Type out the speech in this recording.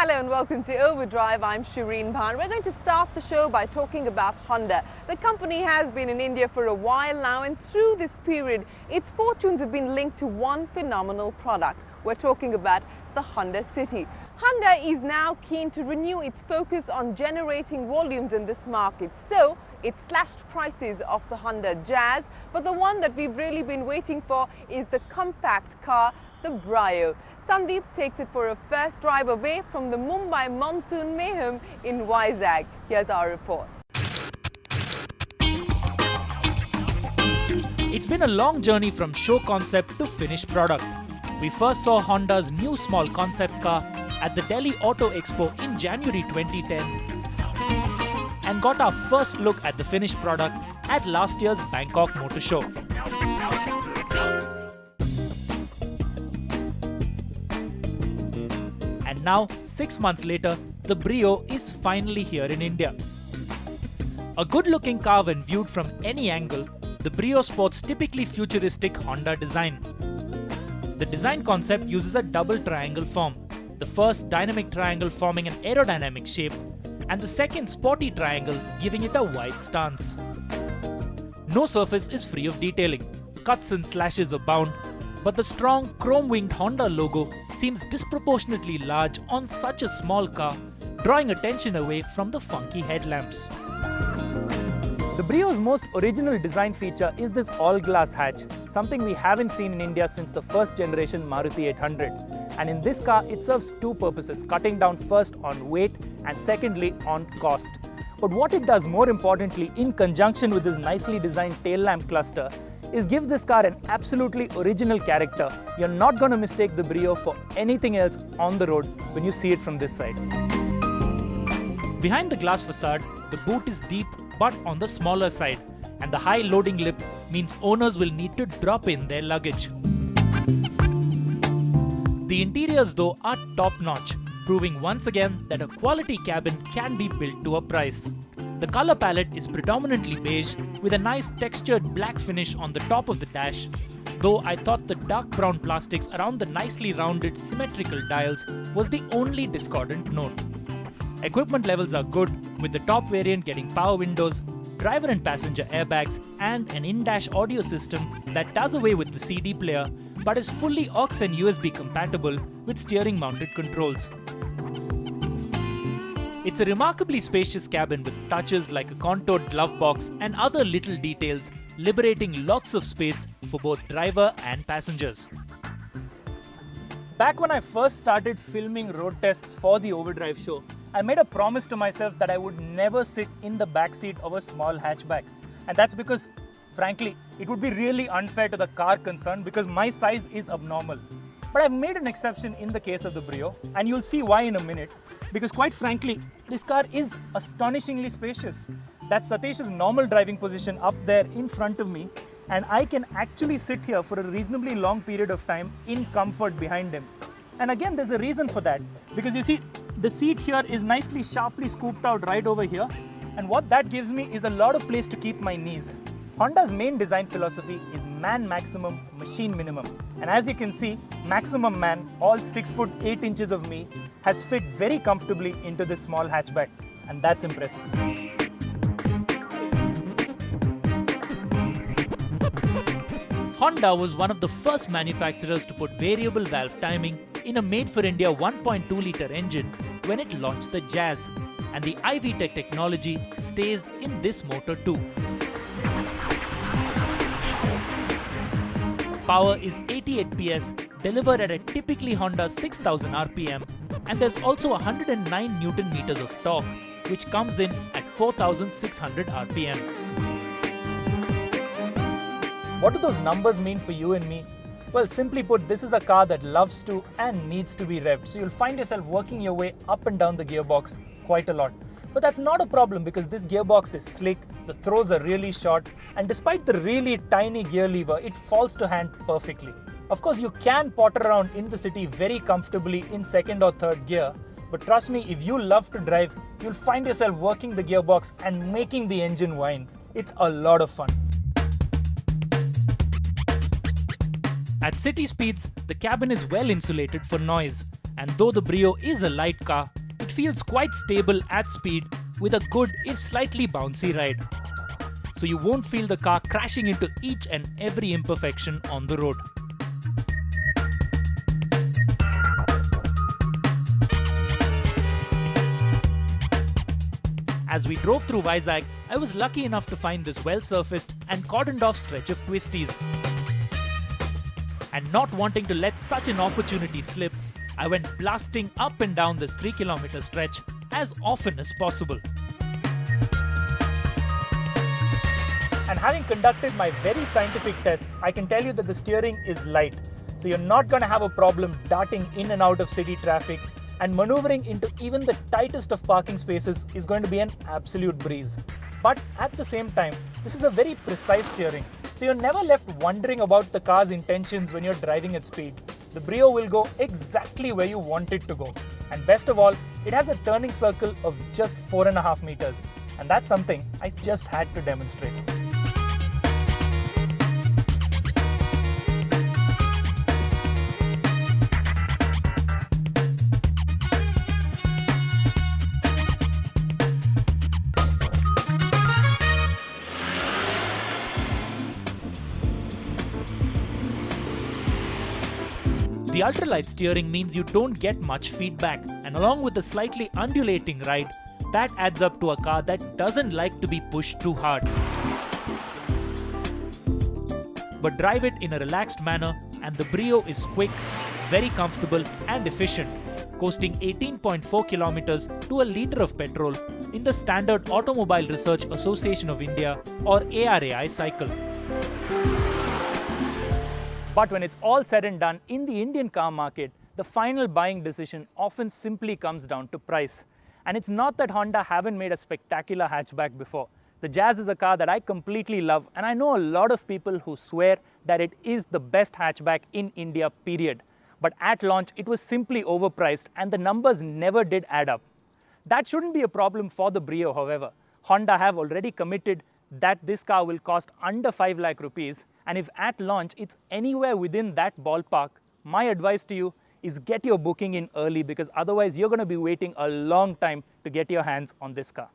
Hello and welcome to OVERDRIVE. I'm Shireen Bhan. We're going to start the show by talking about Honda. The company has been in India for a while now, and through this period, its fortunes have been linked to one phenomenal product. We're talking about the Honda City. Honda is now keen to renew its focus on generating volumes in this market. So it slashed prices of the Honda Jazz, but the one that we've really been waiting for is the compact car, the Brio. Sandeep takes it for a first drive away from the Mumbai monsoon mayhem in Vizag. Here's our report. It's been a long journey from show concept to finished product. We first saw Honda's new small concept car at the Delhi Auto Expo in January 2010 and got our first look at the finished product at last year's Bangkok Motor Show. And now, 6 months later, the Brio is finally here in India. A good-looking car when viewed from any angle, the Brio sports typically futuristic Honda design. The design concept uses a double triangle form, the first dynamic triangle forming an aerodynamic shape, and the second sporty triangle giving it a wide stance. No surface is free of detailing, cuts and slashes abound, but the strong chrome-winged Honda logo seems disproportionately large on such a small car, drawing attention away from the funky headlamps. The Brio's most original design feature is this all-glass hatch, something we haven't seen in India since the first generation Maruti 800. And in this car, it serves two purposes, cutting down first on weight and secondly on cost. But what it does more importantly, in conjunction with this nicely designed tail lamp cluster, is give this car an absolutely original character. You're not going to mistake the Brio for anything else on the road when you see it from this side. Behind the glass facade, the boot is deep but on the smaller side, and the high loading lip means owners will need to drop in their luggage. The interiors though are top-notch, proving once again that a quality cabin can be built to a price. The color palette is predominantly beige with a nice textured black finish on the top of the dash, though I thought the dark brown plastics around the nicely rounded symmetrical dials was the only discordant note. Equipment levels are good, with the top variant getting power windows, driver and passenger airbags, and an in-dash audio system that does away with the CD player but is fully aux and USB compatible with steering mounted controls. It's a remarkably spacious cabin with touches like a contoured glove box and other little details, liberating lots of space for both driver and passengers. Back when I first started filming road tests for the OVERDRIVE show, I made a promise to myself that I would never sit in the back seat of a small hatchback. And that's because, frankly, it would be really unfair to the car concerned because my size is abnormal. But I've made an exception in the case of the Brio, and you'll see why in a minute. Because quite frankly, this car is astonishingly spacious. That's Satesh's normal driving position up there in front of me, and I can actually sit here for a reasonably long period of time in comfort behind him. And again, there's a reason for that, because you see, the seat here is nicely sharply scooped out right over here, and what that gives me is a lot of place to keep my knees. Honda's main design philosophy is man maximum, machine minimum. And as you can see, maximum man, all 6 foot 8 inches of me, has fit very comfortably into this small hatchback. And that's impressive. Honda was one of the first manufacturers to put variable valve timing in a made-for-India 1.2-litre engine when it launched the Jazz. And the i-VTEC technology stays in this motor too. Power is 88 PS, delivered at a typically Honda 6000 RPM, and there's also 109 Newton meters of torque, which comes in at 4600 RPM. What do those numbers mean for you and me? Well, simply put, this is a car that loves to and needs to be revved. So you'll find yourself working your way up and down the gearbox quite a lot. But that's not a problem because this gearbox is slick, the throws are really short, and despite the really tiny gear lever, it falls to hand perfectly. Of course, you can potter around in the city very comfortably in second or third gear, but trust me, if you love to drive, you'll find yourself working the gearbox and making the engine whine. It's a lot of fun. At city speeds, the cabin is well insulated for noise, And though the Brio is a light car, it feels quite stable at speed with a good if slightly bouncy ride. So you won't feel the car crashing into each and every imperfection on the road. As we drove through Vizag, I was lucky enough to find this well-surfaced and cordoned-off stretch of twisties. And not wanting to let such an opportunity slip, I went blasting up and down this 3-kilometer stretch as often as possible. And having conducted my very scientific tests, I can tell you that the steering is light. So you're not going to have a problem darting in and out of city traffic, and maneuvering into even the tightest of parking spaces is going to be an absolute breeze. But at the same time, this is a very precise steering, so you're never left wondering about the car's intentions when you're driving at speed. The Brio will go exactly where you want it to go. And best of all, it has a turning circle of just 4.5 meters. And that's something I just had to demonstrate. The ultralight steering means you don't get much feedback, and along with the slightly undulating ride, that adds up to a car that doesn't like to be pushed too hard. But drive it in a relaxed manner and the Brio is quick, very comfortable and efficient, coasting 18.4 kilometers to a litre of petrol in the standard Automobile Research Association of India or ARAI cycle. But when it's all said and done, in the Indian car market, the final buying decision often simply comes down to price. And it's not that Honda haven't made a spectacular hatchback before. The Jazz is a car that I completely love, and I know a lot of people who swear that it is the best hatchback in India, period. But at launch, it was simply overpriced and the numbers never did add up. That shouldn't be a problem for the Brio, however. Honda have already committed that this car will cost under 5 lakh rupees, and if at launch it's anywhere within that ballpark, my advice to you is get your booking in early, because otherwise you're going to be waiting a long time to get your hands on this car.